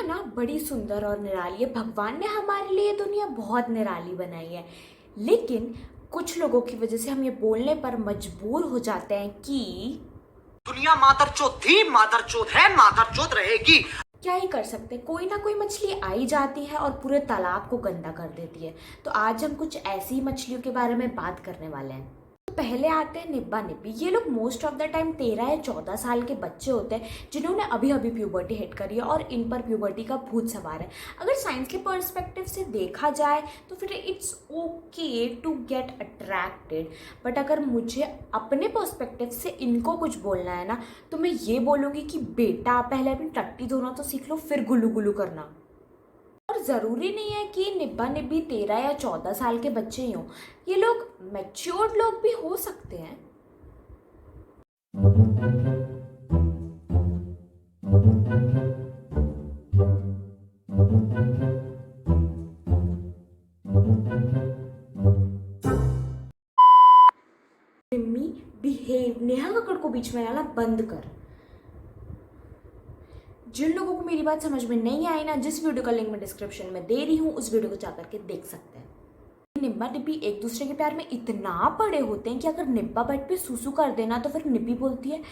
ना बड़ी सुंदर और निराली है। भगवान ने हमारे लिए दुनिया बहुत निराली बनाई है, लेकिन कुछ लोगों की वजह से हम ये बोलने पर मजबूर हो जाते हैं कि दुनिया मादरचोद थी, मादरचोद है, मादरचोद रहेगी। क्या ही कर सकते, कोई ना कोई मछली आई जाती है और पूरे तालाब को गंदा कर देती है। तो आज हम कुछ ऐसी मछलियों के बारे में बात करने वाले हैं। तो पहले आते हैं निब्बा निब्बी। ये लोग मोस्ट ऑफ द टाइम 13 या 14 साल के बच्चे होते हैं जिन्होंने अभी अभी प्यूबर्टी हिट करी है और इन पर प्यूबर्टी का भूत सवार है। अगर साइंस के पर्सपेक्टिव से देखा जाए तो फिर it's okay to get attracted, but अगर मुझे अपने पर्सपेक्टिव से इनको कुछ बोलना है ना, तो मैं ये बोलूँगी कि बेटा पहले अपनी टट्टी धोना तो सीख लो, फिर गुल्लू गुल्लू करना। और ज़रूरी नहीं है कि निब्बा निब्बी 13 या 14 साल के बच्चे ही हों, ये लोग मैच्योर्ड लोग भी हो सकते हैं। मम्मी बिहेव, नेहा कक्कड़ को बीच में लाना बंद कर। जिन लोगों को मेरी बात समझ में नहीं आई ना, जिस वीडियो का लिंक मैं डिस्क्रिप्शन में दे रही हूँ उस वीडियो को जाकर के देख सकते हैं। निब्बा निब्बी एक दूसरे के प्यार में इतना पड़े होते हैं कि अगर निब्बा बेड पे सुसु कर देना तो फिर निब्बी बोलती है,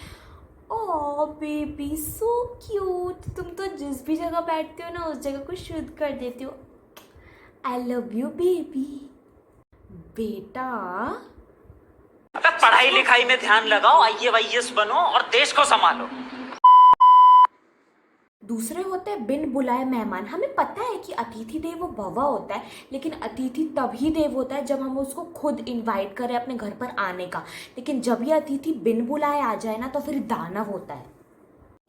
ओ बेबी सो क्यूट, तुम तो जिस भी जगह बैठते हो ना उस जगह को शुद्ध कर देती हो, आई लव यू बेबी। बेटा अबे पढ़ाई लिखाई में ध्यान लगाओ, IAS बनो और देश को संभालो। दूसरे होते हैं बिन बुलाए मेहमान। हमें पता है कि अतिथि देवो भव होता है, लेकिन अतिथि तभी देव होता है जब हम उसको खुद इनवाइट करें अपने घर पर आने का। लेकिन जब ये अतिथि बिन बुलाए आ जाए ना तो फिर दानव होता है।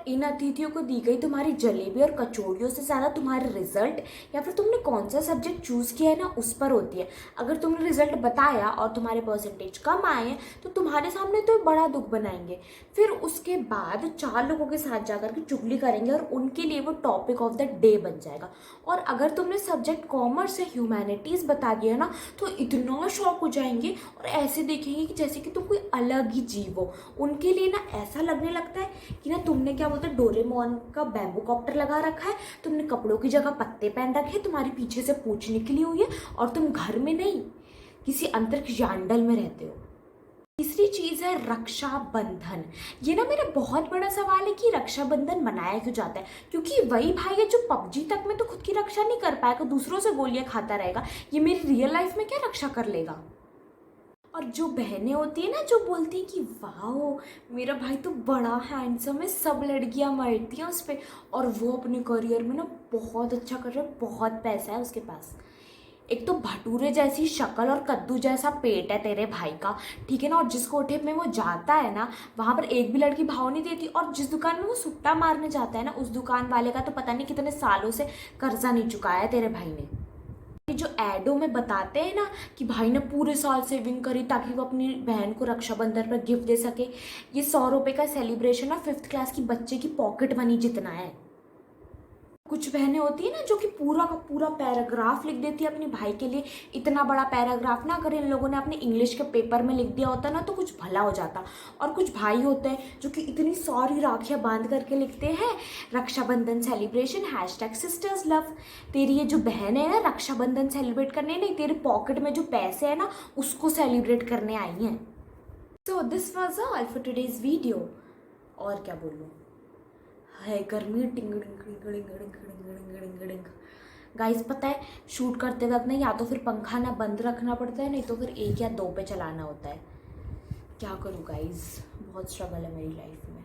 इन अतिथियों को दी गई तुम्हारी जलेबी और कचौड़ियों से ज़्यादा तुम्हारे रिजल्ट या फिर तुमने कौन सा सब्जेक्ट चूज़ किया है ना उस पर होती है। अगर तुमने रिजल्ट बताया और तुम्हारे परसेंटेज कम आए हैं तो तुम्हारे सामने तो बड़ा दुख बनाएंगे। फिर उसके बाद 4 लोगों के साथ जाकर के चुगली करेंगे और उनके लिए वो टॉपिक ऑफ द डे बन जाएगा। और अगर तुमने सब्जेक्ट कॉमर्स या ह्यूमैनिटीज़ बता दिया ना तो इतना शॉक हो जाएंगे और ऐसे देखेंगे कि जैसे कि तुम कोई अलग ही जीव हो। उनके लिए ना ऐसा लगने लगता है कि ना तुमने क्या बोलते डोरेमोन का बैम्बू कॉप्टर लगा रखा है, तुमने कपड़ों की जगह पत्ते पहन रखे, तुम्हारी पीछे से पूंछ निकली हुई है और तुम घर में नहीं किसी अंतरिक्ष यांडल में रहते हो। तीसरी चीज़ है रक्षाबंधन। ये ना मेरा बहुत बड़ा सवाल है कि रक्षाबंधन मनाया क्यों जाता है, क्योंकि वही भाई है जो PUBG तक में तो खुद की रक्षा नहीं कर पाएगा, दूसरों से गोलियां खाता रहेगा, ये मेरी रियल लाइफ में क्या रक्षा कर लेगा। और जो बहनें होती है ना जो बोलती हैं कि वाह मेरा भाई तो बड़ा हैंडसम है, सब लड़कियां मरती हैं उस पर, और वो अपने करियर में ना बहुत अच्छा कर रहा है, बहुत पैसा है उसके पास। एक तो भटूरे जैसी शक्ल और कद्दू जैसा पेट है तेरे भाई का, ठीक है ना, और जिस कोठे में वो जाता है ना वहाँ पर एक भी लड़की भाव नहीं देती, और जिस दुकान में वो सुट्टा मारने जाता है ना उस दुकान वाले का तो पता नहीं कितने सालों से कर्जा नहीं चुकाया है तेरे भाई ने। जो एडो में बताते हैं ना कि भाई ने पूरे साल सेविंग करी ताकि वो अपनी बहन को रक्षाबंधन पर गिफ्ट दे सके, ये 100 रुपये का सेलिब्रेशन ना 5th क्लास की बच्चे की पॉकेट मनी जितना है। कुछ बहनें होती है ना जो कि पूरा का पूरा पैराग्राफ लिख देती है अपने भाई के लिए। इतना बड़ा पैराग्राफ ना अगर इन लोगों ने अपने इंग्लिश के पेपर में लिख दिया होता ना तो कुछ भला हो जाता। और कुछ भाई होते हैं जो कि इतनी सारी राखियाँ बांध करके लिखते हैं रक्षाबंधन सेलिब्रेशन #sisters love। तेरी ये जो बहन है ना रक्षाबंधन सेलिब्रेट करने नहीं, तेरे पॉकेट में जो पैसे है ना उसको सेलिब्रेट करने आई हैं। So this was all for today's video. और क्या बोलूँ, है गर्मी गाइस। पता है शूट करते वक्त ना या तो फिर पंखा ना बंद रखना पड़ता है, नहीं तो फिर 1 या 2 पे चलाना होता है। क्या करूँ गाइस, बहुत स्ट्रगल है मेरी लाइफ में।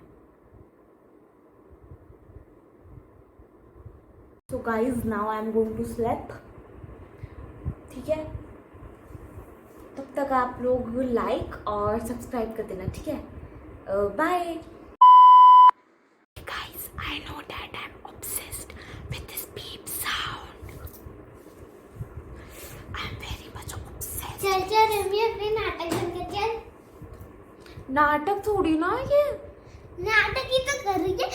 So guys now I am going to sleep, ठीक है। तब तक आप लोग लाइक और सब्सक्राइब कर देना, ठीक है। Bye. I know that I'm obsessed with this beep sound. I'm very much obsessed. चल चल रमी अपने नाटक बंद कर चल। नाटक थोड़ी ना ये, नाटक ही तो कर रही है।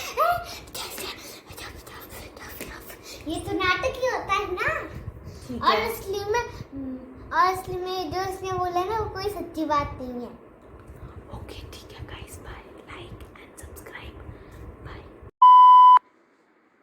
ये तो नाटक ही होता है ना। ठीक और है। असली में जो उसने बोला ना वो कोई सच्ची बात नहीं है।